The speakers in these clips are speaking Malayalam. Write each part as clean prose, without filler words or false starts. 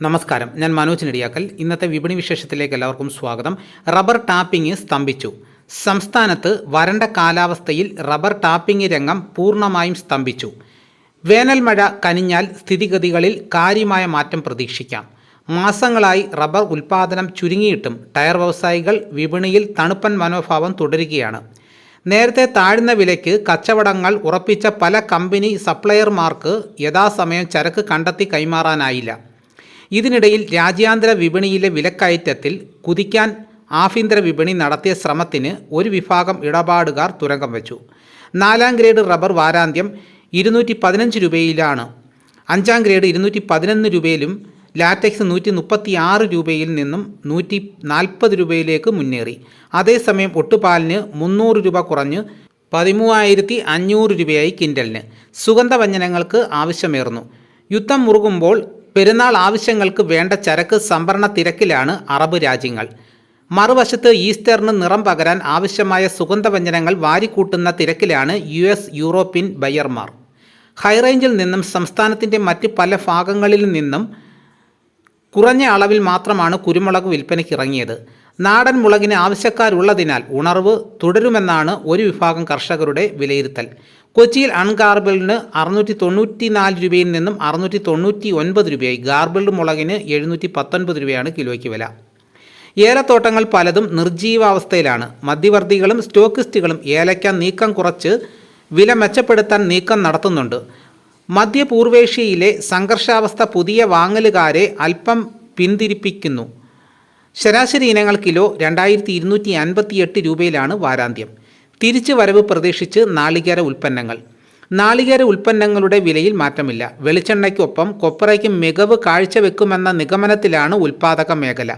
നമസ്കാരം, ഞാൻ മനോജ് നെടിയാക്കൽ. ഇന്നത്തെ വിപണി വിശേഷത്തിലേക്ക് എല്ലാവർക്കും സ്വാഗതം. റബ്ബർ ടാപ്പിംഗ് സ്തംഭിച്ചു. സംസ്ഥാനത്ത് വരണ്ട കാലാവസ്ഥയിൽ റബ്ബർ ടാപ്പിംഗ് രംഗം പൂർണ്ണമായും സ്തംഭിച്ചു. വേനൽ മഴ കനിഞ്ഞാൽ സ്ഥിതിഗതികളിൽ കാര്യമായ മാറ്റം പ്രതീക്ഷിക്കാം. മാസങ്ങളായി റബ്ബർ ഉൽപ്പാദനം ചുരുങ്ങിയിട്ടും ടയർ വ്യവസായികൾ വിപണിയിൽ തണുപ്പൻ മനോഭാവം തുടരുകയാണ്. നേരത്തെ താഴ്ന്ന വിലയ്ക്ക് കച്ചവടങ്ങൾ ഉറപ്പിച്ച പല കമ്പനി സപ്ലയർമാർക്ക് യഥാസമയം ചരക്ക് കണ്ടെത്തി കൈമാറാനായില്ല. ഇതിനിടയിൽ രാജ്യാന്തര വിപണിയിലെ വിലക്കയറ്റത്തിൽ കുതിക്കാൻ ആഭ്യന്തര വിപണി നടത്തിയ ശ്രമത്തിന് ഒരു വിഭാഗം ഇടപാടുകാർ തുരങ്കം വെച്ചു. 4ാം ഗ്രേഡ് റബ്ബർ വാരാന്ത്യം 215 രൂപയിലാണ്. 5ാം ഗ്രേഡ് 211 രൂപയിലും ലാറ്റക്സ് 136 രൂപയിൽ നിന്നും 140 രൂപയിലേക്ക് മുന്നേറി. അതേസമയം ഒട്ടുപാലിന് 300 രൂപ കുറഞ്ഞ് 13,500 രൂപയായി കിൻഡലിന്. സുഗന്ധവ്യഞ്ജനങ്ങൾക്ക് ആവശ്യമേറുന്നു. യുദ്ധം മുറുകുമ്പോൾ പെരുന്നാൾ ആവശ്യങ്ങൾക്ക് വേണ്ട ചരക്ക് സംഭരണ തിരക്കിലാണ് അറബ് രാജ്യങ്ങൾ. മറുവശത്ത് ഈസ്റ്ററിന് നിറം പകരാൻ ആവശ്യമായ സുഗന്ധവ്യഞ്ജനങ്ങൾ വാരിക്കൂട്ടുന്ന തിരക്കിലാണ് US, യൂറോപ്യൻ ബയർമാർ. ഹൈറേഞ്ചിൽ നിന്നും സംസ്ഥാനത്തിൻ്റെ മറ്റ് പല ഭാഗങ്ങളിൽ നിന്നും കുറഞ്ഞ അളവിൽ മാത്രമാണ് കുരുമുളക് വിൽപ്പനയ്ക്ക് ഇറങ്ങിയത്. നാടൻ മുളകിന് ആവശ്യക്കാരുള്ളതിനാൽ ഉണർവ് തുടരുമെന്നാണ് ഒരു വിഭാഗം കർഷകരുടെ വിലയിരുത്തൽ. കൊച്ചിയിൽ അൺഗാർബിൾഡിന് 694 രൂപയിൽ നിന്നും 699 രൂപയായി. ഗാർബിൾഡ് മുളകിന് 719 രൂപയാണ് കിലോയ്ക്ക് വില. ഏലത്തോട്ടങ്ങൾ പലതും നിർജ്ജീവാവസ്ഥയിലാണ്. മധ്യവർത്തികളും സ്റ്റോക്കിസ്റ്റുകളും ഏലയ്ക്ക നീക്കം കുറച്ച് വില മെച്ചപ്പെടുത്താൻ നീക്കം നടത്തുന്നുണ്ട്. മധ്യപൂർവേഷ്യയിലെ സംഘർഷാവസ്ഥ പുതിയ വാങ്ങലുകാരെ അല്പം പിന്തിരിപ്പിക്കുന്നു. ശരാശരി ഇനങ്ങൾ കിലോ 2258 രൂപയിലാണ് വാരാന്ത്യം. തിരിച്ചു വരവ് പ്രതീക്ഷിച്ച് നാളികേര ഉൽപ്പന്നങ്ങൾ. നാളികേര ഉൽപ്പന്നങ്ങളുടെ വിലയിൽ മാറ്റമില്ല. വെളിച്ചെണ്ണയ്ക്കൊപ്പം കൊപ്രയ്ക്ക് മികവ് കാഴ്ചവെക്കുമെന്ന നിഗമനത്തിലാണ് ഉൽപ്പാദക മേഖല.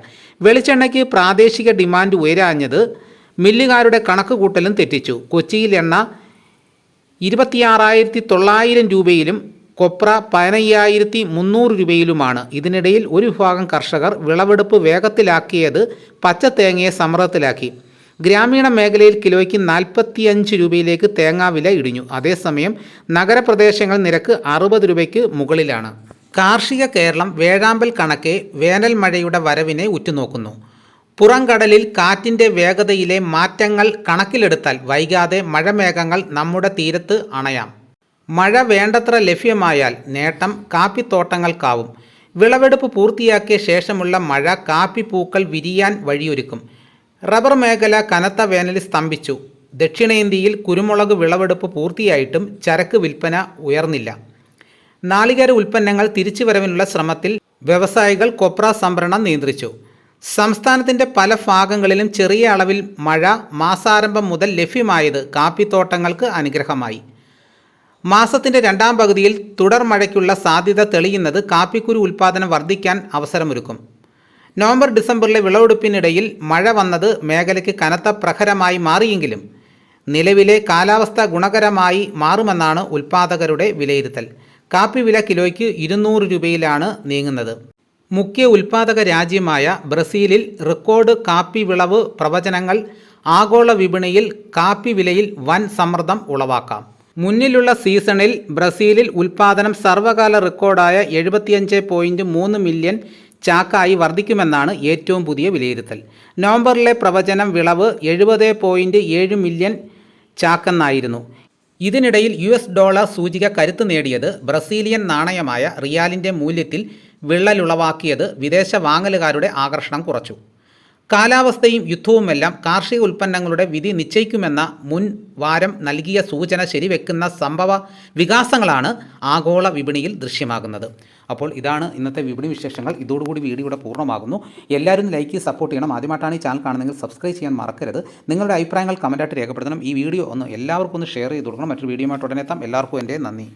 വെളിച്ചെണ്ണയ്ക്ക് പ്രാദേശിക ഡിമാൻഡ് ഉയരാഞ്ഞത് മില്ലുകാരുടെ കണക്കുകൂട്ടലും തെറ്റിച്ചു. കൊച്ചിയിൽ എണ്ണ 26,900 രൂപയിലും കൊപ്ര 15,300 രൂപയിലുമാണ്. ഇതിനിടയിൽ ഒരു വിഭാഗം കർഷകർ വിളവെടുപ്പ് വേഗത്തിലാക്കിയത് പച്ചത്തേങ്ങയെ സമ്മർദ്ദത്തിലാക്കി. ഗ്രാമീണ മേഖലയിൽ കിലോയ്ക്ക് 45 രൂപയിലേക്ക് തേങ്ങാവില ഇടിഞ്ഞു. അതേസമയം നഗരപ്രദേശങ്ങൾ നിരക്ക് 60 രൂപയ്ക്ക് മുകളിലാണ്. കാർഷിക കേരളം വേഴാമ്പൽ കണക്കെ വേനൽ മഴയുടെ വരവിനെ ഉറ്റുനോക്കുന്നു. പുറംകടലിൽ കാറ്റിൻ്റെ വേഗതയിലെ മാറ്റങ്ങൾ കണക്കിലെടുത്താൽ വൈകാതെ മഴമേഘങ്ങൾ നമ്മുടെ തീരത്ത് അണയാം. മഴ വേണ്ടത്ര ലഭ്യമായാൽ നേട്ടം കാപ്പിത്തോട്ടങ്ങൾക്കാവും. വിളവെടുപ്പ് പൂർത്തിയാക്കിയ ശേഷമുള്ള മഴ കാപ്പിപ്പൂക്കൾ വിരിയാൻ വഴിയൊരുക്കും. റബ്ബർ മേഖല കനത്ത വേനലിൽ സ്തംഭിച്ചു. ദക്ഷിണേന്ത്യയിൽ കുരുമുളക് വിളവെടുപ്പ് പൂർത്തിയായിട്ടും ചരക്ക് വിൽപ്പന ഉയർന്നില്ല. നാളികേര ഉൽപ്പന്നങ്ങൾ തിരിച്ചുവരവിനുള്ള ശ്രമത്തിൽ വ്യവസായികൾ കൊപ്ര സംഭരണം നിയന്ത്രിച്ചു. സംസ്ഥാനത്തിൻ്റെ പല ഭാഗങ്ങളിലും ചെറിയ അളവിൽ മഴ മാസാരംഭം മുതൽ ലഭ്യമായത് കാപ്പിത്തോട്ടങ്ങൾക്ക് അനുഗ്രഹമായി. മാസത്തിൻ്റെ 2ാം പകുതിയിൽ തുടർ മഴയ്ക്കുള്ള സാധ്യത തെളിയുന്നത് കാപ്പിക്കുരു ഉൽപ്പാദനം വർദ്ധിക്കാൻ അവസരമൊരുക്കും. നവംബർ ഡിസംബറിലെ വിളവെടുപ്പിനിടയിൽ മഴ വന്നത് മേഖലയ്ക്ക് കനത്ത പ്രഹരമായി മാറിയെങ്കിലും നിലവിലെ കാലാവസ്ഥ ഗുണകരമായി മാറുമെന്നാണ് ഉൽപ്പാദകരുടെ വിലയിരുത്തൽ. കാപ്പി വില കിലോയ്ക്ക് 200 രൂപയിലാണ് നീങ്ങുന്നത്. മുഖ്യ ഉൽപ്പാദക രാജ്യമായ ബ്രസീലിൽ റെക്കോർഡ് കാപ്പി വിളവ് പ്രവചനങ്ങൾ ആഗോള വിപണിയിൽ കാപ്പി വിലയിൽ വൻ സമ്മർദ്ദം ഉളവാക്കാം. മുന്നിലുള്ള സീസണിൽ ബ്രസീലിൽ ഉൽപ്പാദനം സർവകാല റെക്കോർഡായ 75.3 മില്യൺ ചാക്കായി വർദ്ധിക്കുമെന്നാണ് ഏറ്റവും പുതിയ വിലയിരുത്തൽ. നവംബറിലെ പ്രവചനം വിളവ് 70.7 മില്യൺ ചാക്കെന്നായിരുന്നു. ഇതിനിടയിൽ US ഡോളർ സൂചിക കരുത്ത് നേടിയത് ബ്രസീലിയൻ നാണയമായ റിയാലിൻ്റെ മൂല്യത്തിൽ വിള്ളലുളവാക്കിയത് വിദേശ വാങ്ങലുകാരുടെ ആകർഷണം കുറച്ചു. കാലാവസ്ഥയും യുദ്ധവുമെല്ലാം കാർഷിക ഉൽപ്പന്നങ്ങളുടെ വിധി നിശ്ചയിക്കുമെന്ന മുൻ വാരം നൽകിയ സൂചന ശരിവെക്കുന്ന സംഭവ വികാസങ്ങളാണ് ആഗോള വിപണിയിൽ ദൃശ്യമാകുന്നത്. അപ്പോൾ ഇതാണ് ഇന്നത്തെ വിപണി വിശേഷങ്ങൾ. ഇതോടുകൂടി വീഡിയോയുടെ പൂർണ്ണമാകുന്നു. എല്ലാവരും ലൈക്ക് സപ്പോർട്ട് ചെയ്യണം. ആദ്യമായിട്ടാണ് ഈ ചാനൽ കാണുന്നതെങ്കിൽ സബ്സ്ക്രൈബ് ചെയ്യാൻ മറക്കരുത്. നിങ്ങളുടെ അഭിപ്രായങ്ങൾ കമൻറ്റായിട്ട് രേഖപ്പെടുത്തണം. ഈ വീഡിയോ എല്ലാവർക്കും ഒന്ന് ഷെയർ ചെയ്ത് കൊടുക്കണം. മറ്റൊരു വീഡിയോയുമായിട്ട് ഉടനെ എത്താം. എല്ലാവർക്കും എൻ്റെ നന്ദി.